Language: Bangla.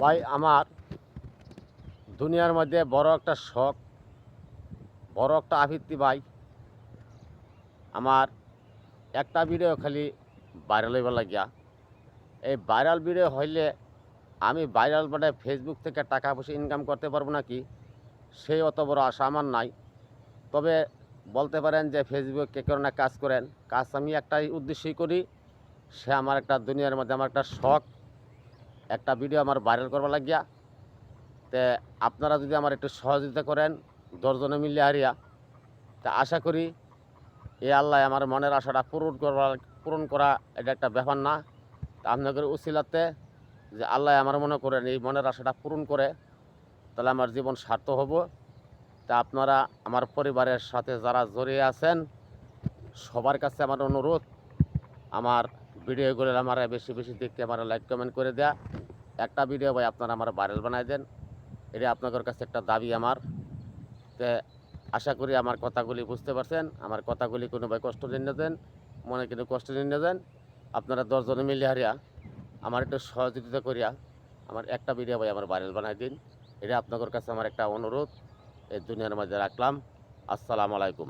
ভাই আমার দুনিয়ার মধ্যে বড় একটা শখ, বড় একটা আবৃত্তি ভাই। আমার একটা ভিডিও খালি ভাইরাল হইবার লাগিয়া। এই ভাইরাল ভিডিও হইলে আমি ভাইরাল মানে ফেসবুক থেকে টাকা পয়সা ইনকাম করতে পারবো নাকি সেই অত বড় আশা আমার নাই। তবে বলতে পারেন যে ফেসবুক কে কারণে কাজ করেন, কাজ আমি একটাই উদ্দেশ্যই করি। সে আমার একটা দুনিয়ার মধ্যে আমার একটা শখ, একটা ভিডিও আমার ভাইরাল করবার লাগিয়া। তে আপনারা যদি আমার একটু সহযোগিতা করেন ১০ জনে মিলে হারিয়া, তা আশা করি এ আল্লাহ আমার মনের আশাটা পূরণ করা এটা একটা ব্যাপার না। তা আপনাদের উছিলাতে যে আল্লাহ আমার মনে করেন এই মনের আশাটা পূরণ করে, তাহলে আমার জীবন সার্থক হব। তা আপনারা আমার পরিবারের সাথে যারা জড়িয়ে আছেন সবার কাছে আমার অনুরোধ, আমার ভিডিওগুলো আমার বেশি বেশি দেখতে আমার লাইক কমেন্ট করে দেয়া। একটা ভিডিও ভাই আপনারা আমার ভাইরাল বানাই দেন, এটা আপনাদের কাছে একটা দাবি আমার। তে আশা করি আমার কথাগুলি বুঝতে পারছেন। আমার কথাগুলি কোনো ভাই কষ্ট নিয়ে দেন, মনে কিন্তু কষ্ট নিয়ে দেন। আপনারা ১০ জনে মিলে হারিয়া আমার একটু সহযোগিতা করিয়া আমার একটা ভিডিও ভাই আমার ভাইরাল বানাই দিন। এটা আপনাদের কাছে আমার একটা অনুরোধ এই দুনিয়ার মাঝে রাখলাম। আসসালামু আলাইকুম।